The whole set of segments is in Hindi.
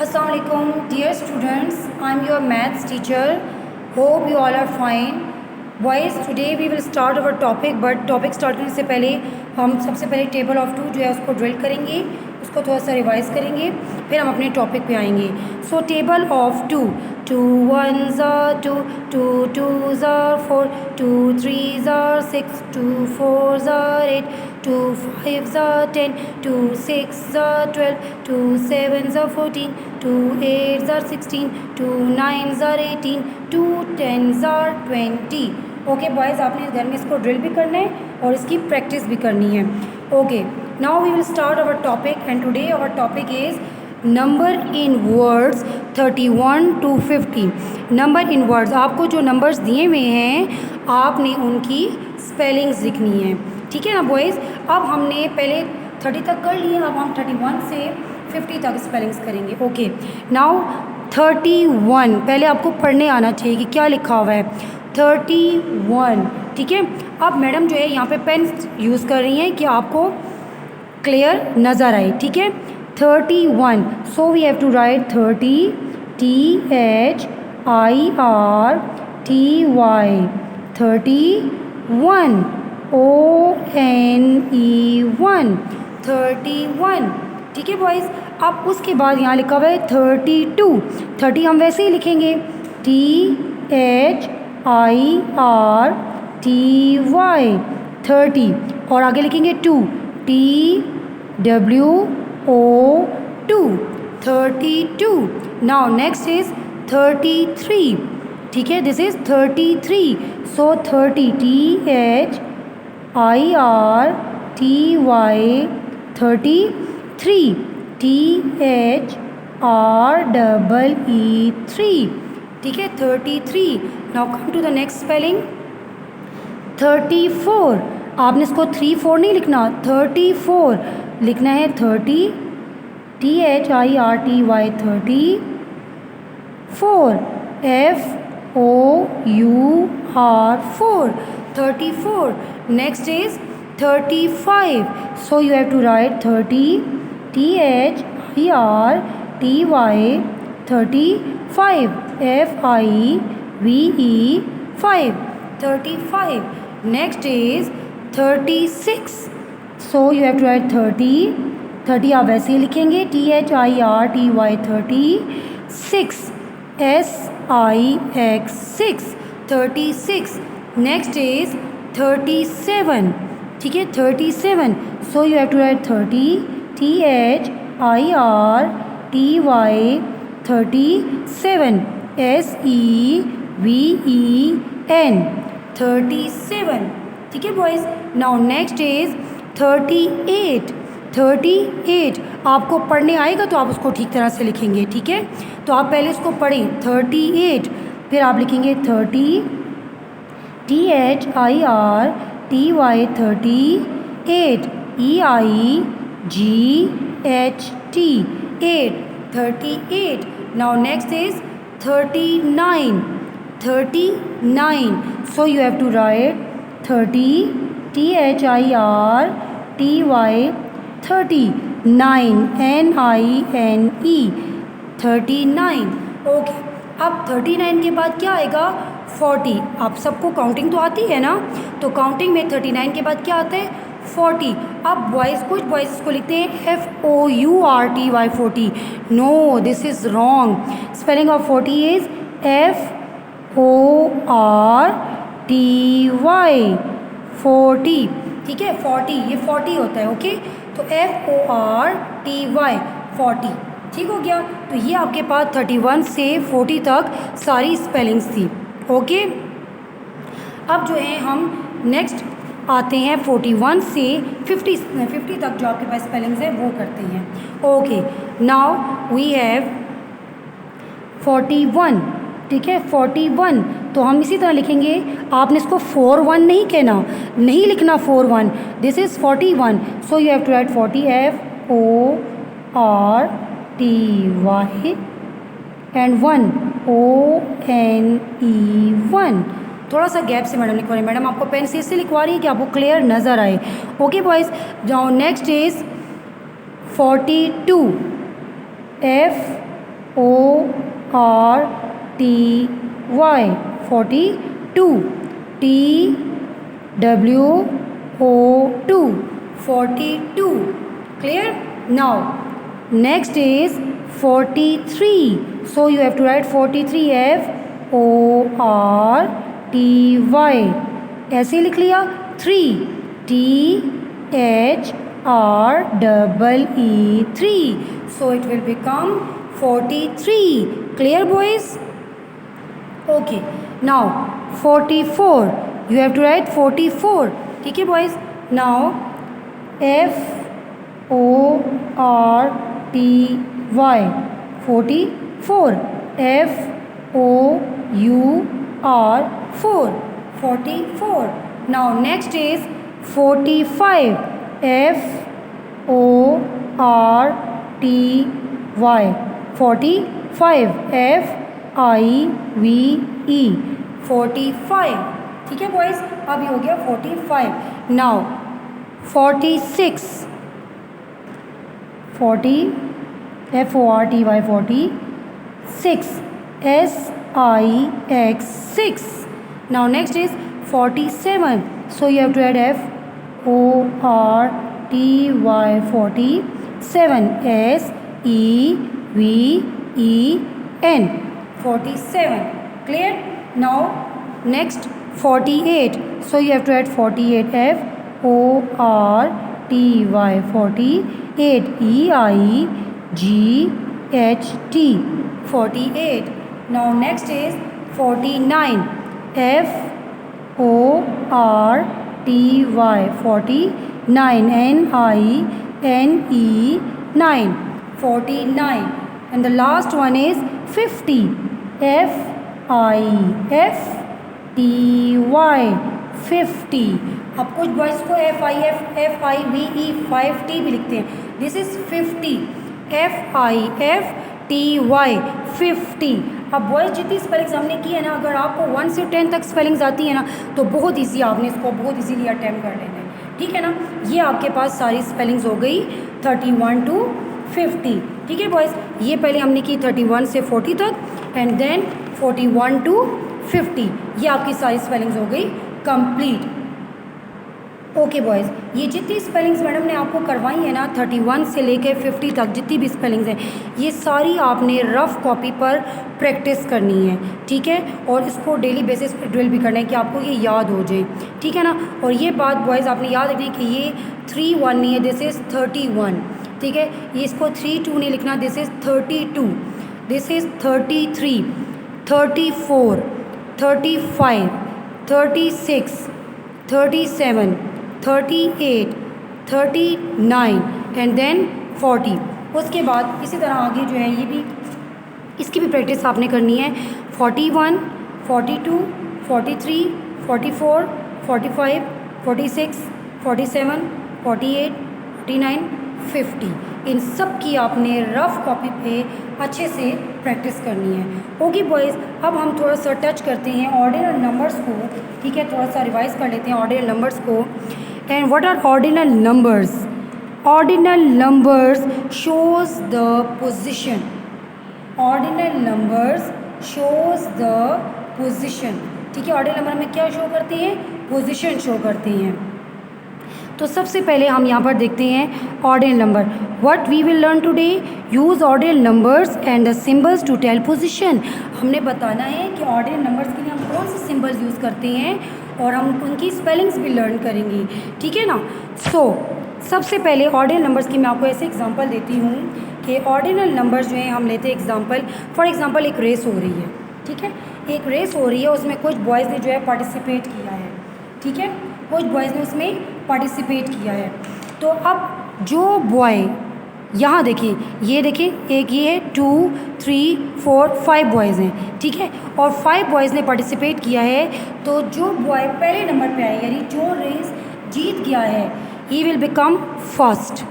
Assalamualaikum, dear students. I'm your maths teacher. Hope you all are fine. Boys, today we will start our topic. But topic start करने से पहले हम सबसे पहले टेबल ऑफ टू जो है उसको ड्रिल करेंगे, उसको थोड़ा सा रिवाइज करेंगे, फिर हम अपने टॉपिक पे आएंगे. So table of two. 2 1s are 2, 2 2s are 4, 2 3s are 6, 2 4s are 8, 2 5s are 10, 2 6s are 12, 2 7s are 14, 2 8s are 16, 2 9s are 18, 2 10s are 20. Okay boys, आपने घर में इसको ड्रिल भी करना है और इसकी प्रैक्टिस भी करनी है. Okay, now we will start our topic and today our topic is number in words 31 to 50. Number in words, आपको जो नंबर्स दिए हुए हैं आपने उनकी स्पेलिंग्स लिखनी है. ठीक है ना बॉयज़. अब हमने पहले 30 तक कर लिए, अब हम 31 से 50 तक स्पेलिंग्स करेंगे. ओके, नाउ 31 पहले आपको पढ़ने आना चाहिए कि क्या लिखा हुआ है. 31. ठीक है. अब मैडम जो है यहाँ पे पेन यूज़ कर रही हैं कि आपको क्लियर नज़र आए. ठीक है. 31. So we have to write 30 THIRTY 31 ONE 31. ठीक है बॉयज़. अब उसके बाद यहाँ लिखा हुआ है 32. 30 हम वैसे ही लिखेंगे THIRTY 30 और आगे लिखेंगे 2 TWO 32. Now next is 33. ठीक है, this is 33. So 30 THIRTY 33 THREE. ठीक है, 33. Now come to the next spelling 34. आपने इसको 3-4 नहीं लिखना, 34 लिखना है. 30 THIRTY 34 FOUR 34. Next is 35. So you have to write 30 THIRTY 35 FIVE 35. Next is 36. So you have to write 30 आप वैसे ही लिखेंगे THIRTY 36 SIX 36. Next is 37. ठीक है, 37. So you have to write 30 THIRTY 37 SEVEN 37. ठीक है बॉयज़. Now next is 38. 38 आपको पढ़ने आएगा तो आप उसको ठीक तरह से लिखेंगे. ठीक है, तो आप पहले इसको पढ़ें 38, फिर आप लिखेंगे 30 THIRTY 38 EIGHT 38. Now next is 39. So you have to write 30 THIRTY 39 NINE 39. Okay, अब 39 के बाद क्या आएगा? 40. आप सबको काउंटिंग तो आती है ना, तो काउंटिंग में 39 के बाद क्या आता है? 40. अब बॉयज़, कुछ बॉयज़ इसको लिखते हैं FOURTY 40. No, this is wrong. Spelling of 40 is FORTY 40. ठीक है, 40 ये 40 होता है. ओके, तो FORTY 40. ठीक हो गया. तो ये आपके पास 31 से 40 तक सारी स्पेलिंग्स थी. ओके, अब जो है हम नेक्स्ट आते हैं 41 से 50 तक जो आपके पास स्पेलिंग्स है वो करते हैं. Okay, now we have 41. ठीक है, 41. तो हम इसी तरह लिखेंगे. आपने इसको 41 नहीं कहना, नहीं लिखना 41. This is 41. So you have to write 40 FORTY and 1 ONE. थोड़ा सा गैप से मैडम लिखवा रही है. मैडम आपको पेन से इससे लिखवा रही है कि आपको क्लियर नज़र आए. ओके बॉयज़, जाओ next is 42 FORTY 42 TWO2 42. Clear? Now next is 43. So you have to write 43 FORTY. ऐसे लिख लिया. 3 THREE. So it will become 43. Clear boys? Okay. Now 44. You have to write 44. ठीक है boys? Now FORTY 44. FOUR 44. Now next is 45. FORTY 45. FIVE 45. ठीक है बॉयज़? अब ये हो गया 45. Now 46. 40 FORTY 46. SIX 6. Now next is 47. So you have to add FORTY 47. SEVEN 47. Clear? Now next 48. So you have to add 48. FORTY 48. EIGHT 48. Now next is 49. FORTY 49. NINE 49. And the last one is 50. FIFTY 50. अब कुछ बॉयज़ को FIVE 5T भी लिखते हैं. This is 50. FIFTY 50. अब बॉयज़ जितनी स्पेलिंग्स हमने की है ना, अगर आपको 1 से 10 तक स्पेलिंग्स आती है ना, तो बहुत ईजी, आपने इसको बहुत ईजीली अटैम्प्ट कर लेना है. ठीक है ना? ये आपके पास सारी स्पेलिंग्स हो गई 31 to 50. ठीक है बॉयज़? ये पहले हमने की 31 से 40 तक, एंड देन 41 to 50. ये आपकी सारी स्पेलिंग्स हो गई कंप्लीट. ओके बॉयज़, ये जितनी स्पेलिंग्स मैडम ने आपको करवाई है ना 31 से लेकर 50 तक, जितनी भी स्पेलिंग्स हैं, ये सारी आपने रफ़ कॉपी पर प्रैक्टिस करनी है. ठीक है? और इसको डेली बेसिस पर ड्रिल भी करना है कि आपको ये याद हो जाए. ठीक है ना? और ये बात बॉयज़ आपने याद रखनी है कि ये 31 नहीं है, दिस इज़ 31. ठीक है? ये इसको 32 नहीं लिखना, this is 32. This is 33, 34, 35, 36, 37, 38, 39 and then 40. उसके बाद इसी तरह आगे जो है ये भी, इसकी भी प्रैक्टिस आपने करनी है. 41, 42, 43, 44, 45, 46, 47, 48, 49, 50. इन सब की आपने रफ़ कॉपी पे अच्छे से प्रैक्टिस करनी है. ओके बॉयज़, अब हम थोड़ा सा टच करते हैं ऑर्डिनल नंबर्स को. ठीक है? थोड़ा सा रिवाइज कर लेते हैं ऑर्डिनल नंबर्स को. And what are ordinal numbers? Ordinal numbers shows the position. Ordinal numbers shows the position. ठीक है? ऑर्डिनल नंबर में क्या शो करते हैं? पोजिशन शो करते हैं. तो सबसे पहले हम यहाँ पर देखते हैं ordinal number. What we will learn today? Use ordinal numbers and the symbols to tell position. हमने बताना है कि ऑर्डिनल नंबर्स के लिए हम कौन से सिंबल्स यूज़ करते हैं, और हम उनकी स्पेलिंग्स भी लर्न करेंगे. ठीक है ना? सबसे पहले ऑर्डिनल नंबर्स की मैं आपको ऐसे एग्जांपल देती हूँ कि ऑर्डिनल नंबर्स जो हैं हम लेते हैं एग्जांपल. फॉर एग्जांपल एक रेस हो रही है. ठीक है? एक रेस हो रही है, उसमें कुछ बॉयज़ ने जो है पार्टिसिपेट किया है. ठीक है? कुछ बॉयज़ ने उसमें पार्टिसिपेट किया है. तो अब जो बॉय, यहाँ देखिए, ये देखिए, एक ये है, 2, 3, 4, 5 बॉयज़ हैं. ठीक है? और 5 बॉयज़ ने पार्टिसिपेट किया है. तो जो बॉय पहले नंबर पे आए, यानी जो रेस जीत गया है, ही विल बिकम फर्स्ट.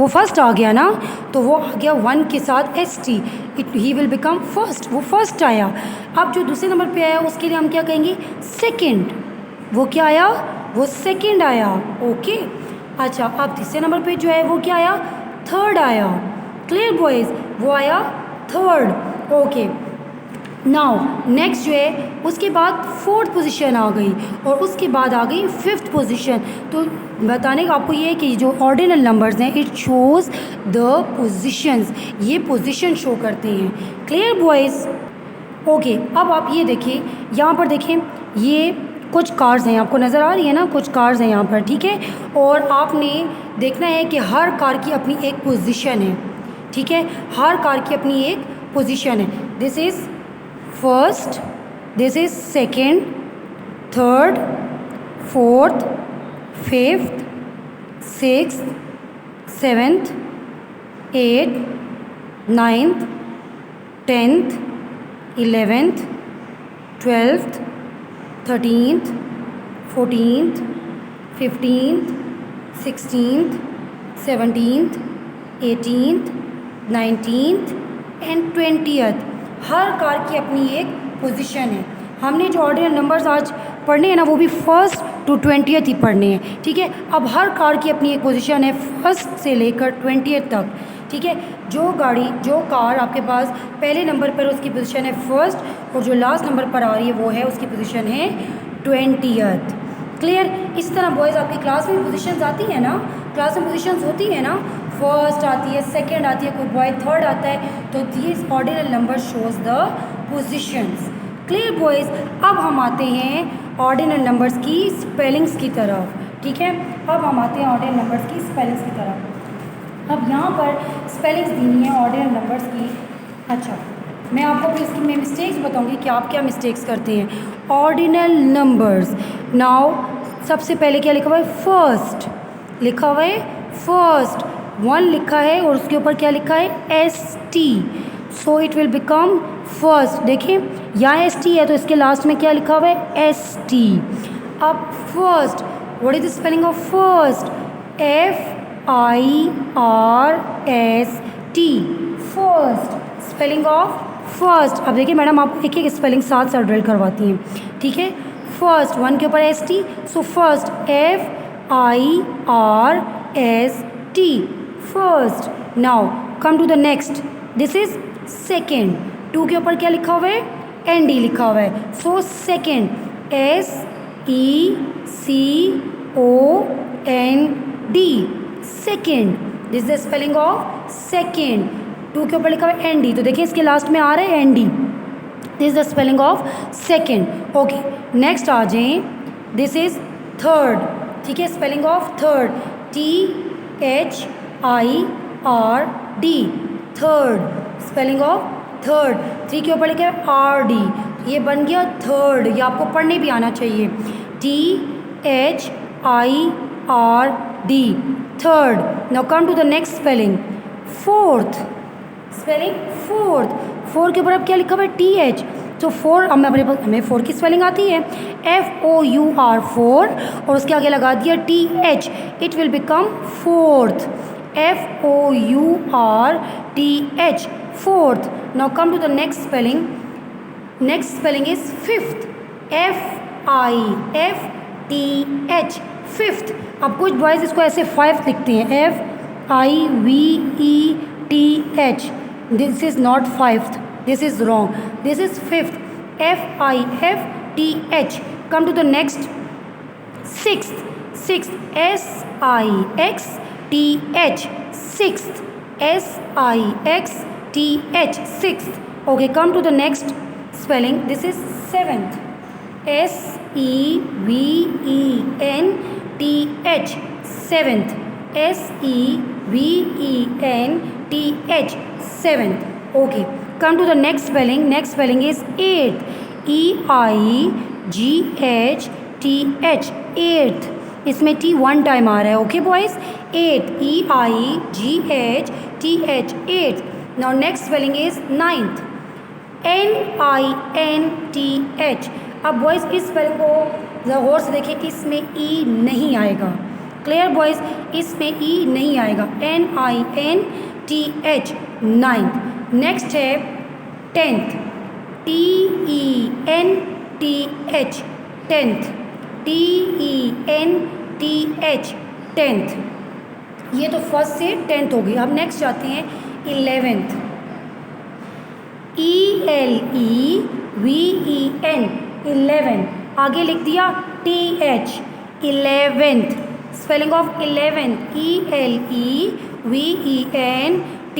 वो फर्स्ट आ गया ना, तो वो आ गया 1 के साथ ST. He will become first. वो फर्स्ट आया. अब जो दूसरे नंबर पे आया उसके लिए हम क्या कहेंगे? सेकेंड. वो क्या आया? वो सेकेंड आया. ओके. अच्छा, अब तीसरे नंबर पे जो है वो क्या आया? थर्ड आया. Clear boys? वो आया थर्ड। ओके, नाउ नेक्स्ट जो है उसके बाद फोर्थ पोजीशन आ गई और उसके बाद आ गई फिफ्थ पोजीशन। तो बताने का आपको ये है कि जो ऑर्डिनल नंबर्स हैं इट शोज़ द पोजीशंस, ये पोजीशन शो करते हैं। Clear boys? ओके, अब आप ये देखिए, यहाँ पर देखें, ये कुछ कार्स हैं, आपको नज़र आ रही है ना, कुछ कार्स हैं यहाँ पर, ठीक है। और आपने देखना है कि हर कार की अपनी एक पोजीशन है, ठीक है, हर कार की अपनी एक पोजीशन है। This is first, this is second, third, fourth, fifth, sixth, seventh, eighth, ninth, tenth, 11th, 12th, 13th, 14th, 15th, 16th, 17th, 18th, 19th and 20th। Her car की अपनी एक पोजीशन है। हमने जो ऑर्डिनल नंबर्स आज पढ़ने हैं ना वो भी फर्स्ट टू 20th ही पढ़ने हैं, ठीक है। अब हर कार की अपनी एक पोजीशन है फर्स्ट से लेकर 20th तक, ठीक है। जो गाड़ी, जो कार आपके पास पहले नंबर पर उसकी पोजीशन है फर्स्ट और जो लास्ट नंबर पर आ रही है वो है उसकी पोजीशन है 20th। क्लियर? इस तरह बॉयज़ आपकी क्लास में पोजीशंस आती है ना, क्लास में पोजीशंस होती है ना, फर्स्ट आती है, सेकंड आती है, कोई बॉय थर्ड आता है, तो this ordinal number shows the positions. Clear boys? अब हम आते हैं ऑर्डिनल नंबर्स की स्पेलिंग्स की तरफ, ठीक है। अब हम आते हैं ऑर्डिनल नंबर्स की स्पेलिंग्स की तरफ। अब यहाँ पर स्पेलिंग्स दी है ऑर्डिनल नंबर्स की। अच्छा, मैं आपको भी इसकी मैं मिस्टेक्स बताऊंगी कि आप क्या मिस्टेक्स करते हैं। ऑर्डिनल नंबर्स, नाउ सबसे पहले क्या लिखा हुआ है? फर्स्ट लिखा हुआ है, फर्स्ट 1 लिखा है और उसके ऊपर क्या लिखा है? ST, so it will become first. देखिए यहाँ ST है तो इसके लास्ट में क्या लिखा हुआ है? ST। अब first, what is the spelling of first? FIRST, first, spelling of first. अब देखिए मैडम आपको एक एक स्पेलिंग साथ साथ ड्रिल करवाती हैं, ठीक है। फर्स्ट 1 के ऊपर ST, so first FIRST, first. Now come to the next, this is second. 2 के ऊपर क्या लिखा हुआ है? ND लिखा हुआ है, so second SECOND, second. This is the spelling of second. 2 के ऊपर लिखा हुआ है ND, तो देखिए इसके लास्ट में आ रहा है ND, this is the spelling of second. Okay, next आ जाएं, दिस इज थर्ड, ठीक है, spelling of third THIRD, third, spelling of third. 3 के ऊपर लिखा है RD, ये बन गया थर्ड, ये आपको पढ़ने भी आना चाहिए, THIRD, third. Now come to the next spelling, fourth, spelling fourth. 4 के ऊपर अब क्या लिखा हुआ है? TH, तो 4 हमें 4 की स्पेलिंग आती है, FOUR 4 और उसके आगे लगा दिया TH, it will become fourth, FOURTH, fourth. Now come to the next spelling, next spelling is fifth, FIFTH, fifth. अब कुछ बॉयज़ इसको ऐसे 5 लिखते हैं, FIVETH, this is not fifth, this is wrong, this is fifth, FIFTH। Come to the next, sixth, SIXTH, sixth, SIXTH, sixth. Okay, come to the next spelling, this is seventh, SEVENTH, seventh, SEVENTH, seventh. Okay, come to the next spelling, next spelling is eighth, EIGHTH, eighth, इसमें T 1 टाइम आ रहा है। Okay boys, eighth, EIGHTH, eighth. Now next spelling is ninth, NINTH। अब बॉयज़ इस स्पेलिंग को ज़रा गौर से देखिए, इसमें E नहीं आएगा। क्लियर बॉयज़, इसमें E नहीं आएगा, NINTH, नाइन्थ। नेक्स्ट है tenth, TENTH, tenth, TENTH, tenth. ये तो फर्स्ट से 10th हो गई। अब नेक्स्ट जाते हैं 11th, ELEVEN 11, आगे लिख दिया TH 11th, spelling of 11th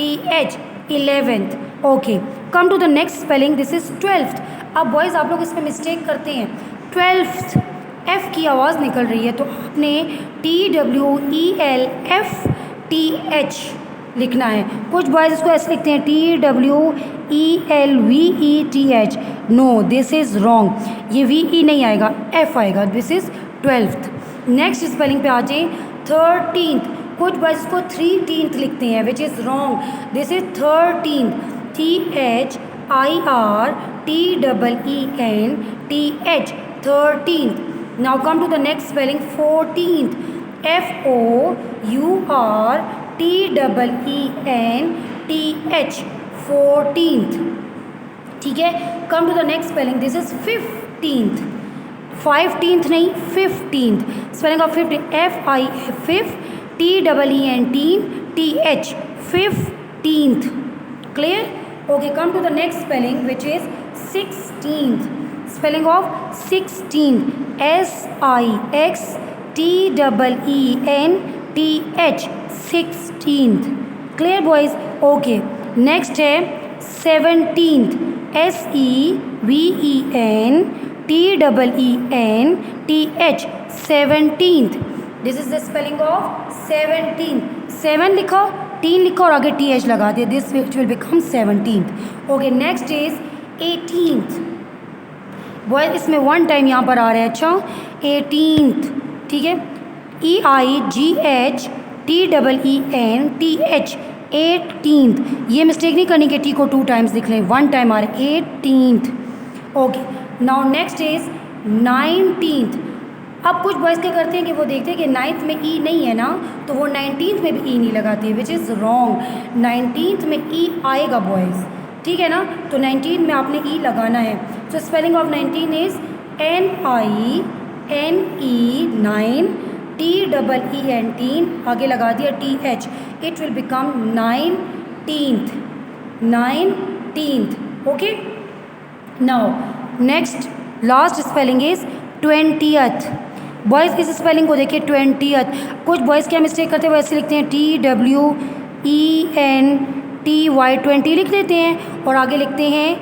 ELEVENTH 11th. Okay, come to the next spelling, this is 12th. अब बॉयज़ आप लोग इसमें मिस्टेक करते हैं, 12th F की आवाज़ निकल रही है तो आपने TWELFTH लिखना है. कुछ बॉयज़ इसको ऐसे लिखते हैं TWELVETH. No, this is wrong, ये VE नहीं आएगा, F आएगा. This is 12th. Next spelling पे आ जाए 13th. कुछ बॉयज़ इसको 13th लिखते हैं, which is wrong. This is 13th, THIRTEENTH 13th. Now come to the next spelling, 14th, FOURTEENTH 14th. ठीक है, come to the next spelling, this is 15th. 15th नहीं, 15th, spelling of 15, FIFTEENTH 15th. Clear? Okay, come to the next spelling which is 16th. Spelling of 16th, SIXTEENTH 16th. Clear boys? Okay, next है 17th, SEVENTEENTH 17th. This is the spelling of 17th. 7 लिखो, 3 लिखो और आगे TH लगा दिया, this which will become 17th. Okay, next is 18th. Boys इसमें 1 टाइम यहाँ पर आ रहा है. अच्छा, 18th. ठीक है, EIGHTEENTH 18th. ये मिस्टेक नहीं करनी कि T को 2 टाइम्स लिख लें, 1 टाइम आ रहा है, 18th. Okay, now next is 19th. अब कुछ बॉयज़ क्या करते हैं कि वो देखते हैं कि 9th में E नहीं है ना, तो वो 19th में भी E नहीं लगाते, विच इज़ रॉन्ग. 19th में E आएगा बॉयज़, ठीक है ना, तो 19 में आपने E लगाना है. So spelling of 19 is NINE 9 TEENT, आगे लगा दिया TH, it will become 19th. Okay, now next last spelling is 20th. Boys इस स्पेलिंग को देखिए 20th. कुछ बॉयज़ क्या मिस्टेक करते हैं, वो ऐसे लिखते हैं TWENTY 20 लिख देते हैं और आगे लिखते हैं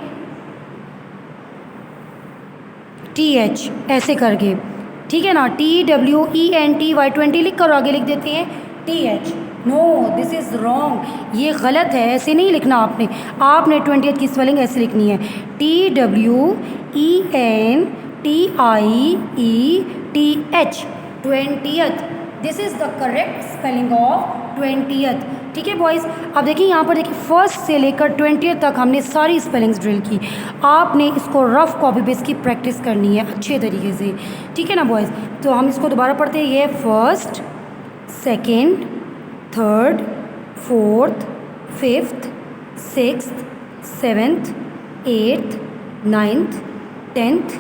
TH ऐसे करके, ठीक है ना, TWENTY 20 लिख कर और आगे लिख देते हैं TH. No, this is wrong, ये गलत है, ऐसे नहीं लिखना आपने. आपने 20th की स्पेलिंग ऐसे लिखनी है, TWENTIETH 20th. This is the correct spelling of 20th. ठीक है बॉयज़, अब देखिए यहाँ पर देखिए फर्स्ट से लेकर 20th तक हमने सारी स्पेलिंग्स ड्रिल की. आपने इसको रफ कॉपी पे इसकी प्रैक्टिस करनी है अच्छे तरीके से, ठीक है ना बॉयज़. तो हम इसको दोबारा पढ़ते हैं. ये first, second, third, fourth, fifth, sixth, seventh, eighth, ninth, 10th,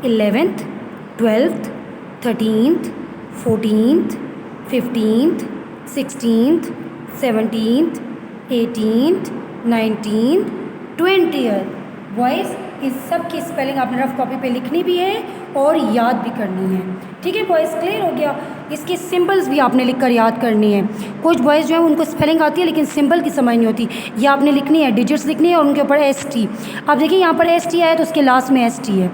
11th, 12th, 13th, 14th, 15th, 16th, 17th, 18th, 19th, 20th. Boys इस सब की स्पेलिंग आपने रफ कॉपी पे लिखनी भी है और याद भी करनी है, ठीक है बॉयज़. क्लियर हो गया? इसकी सिंबल्स भी आपने लिखकर याद करनी है. कुछ बॉयज़ जो है उनको स्पेलिंग आती है लेकिन सिंबल की समझ नहीं होती, ये आपने लिखनी है, डिजिट्स लिखनी है और उनके ऊपर ST. अब देखिए यहाँ पर ST आया तो उसके लास्ट में ST है,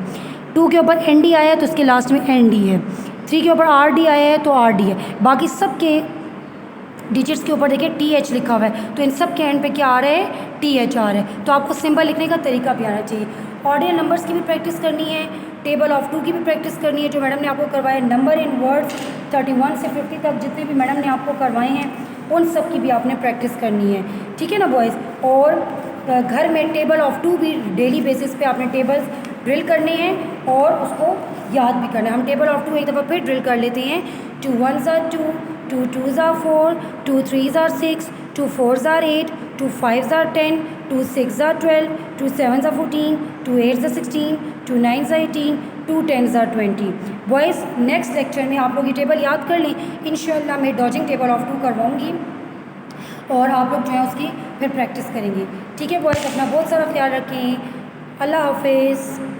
2 के ऊपर ND आया है तो उसके लास्ट में ND है, 3 के ऊपर RD आया है तो RD है, बाकी सब के डिजिट्स के ऊपर देखिए TH लिखा हुआ है, तो इन सब के एंड पे क्या आ रहा है, TH आ रहा है. तो आपको सिंबल लिखने का तरीका भी आना चाहिए. ऑर्डिनल नंबर्स की भी प्रैक्टिस करनी है, टेबल ऑफ 2 की भी प्रैक्टिस करनी है जो मैडम ने आपको करवाया. नंबर इन वर्ड्स 31 से 50 तक जितने भी मैडम ने आपको करवाए हैं उन सब की भी आपने प्रैक्टिस करनी है, ठीक है ना बॉयज़. और घर में टेबल ऑफ 2 भी डेली बेसिस पे आपने टेबल्स ड्रिल करने हैं और उसको याद भी करना है. हम टेबल ऑफ 2 एक दफ़ा फिर ड्रिल कर लेते हैं. 2 1s are 2, 2 2s are 4, 2 3s are 6, 2 4s are 8, 2 5s are 10, 2 6s are 12, 2 7s are 14, 2 8s are 16, 2 9s are 18, 2 10s are 20. Boys next lecture में आप लोग ये टेबल याद कर लें. इंशाल्लाह मैं डॉजिंग टेबल ऑफ 2 करवाऊँगी और आप लोग जो है उसकी फिर प्रैक्टिस करेंगे, ठीक है बॉयज़. अपना बहुत सारा ख्याल रखें. अल्लाह हाफिज़।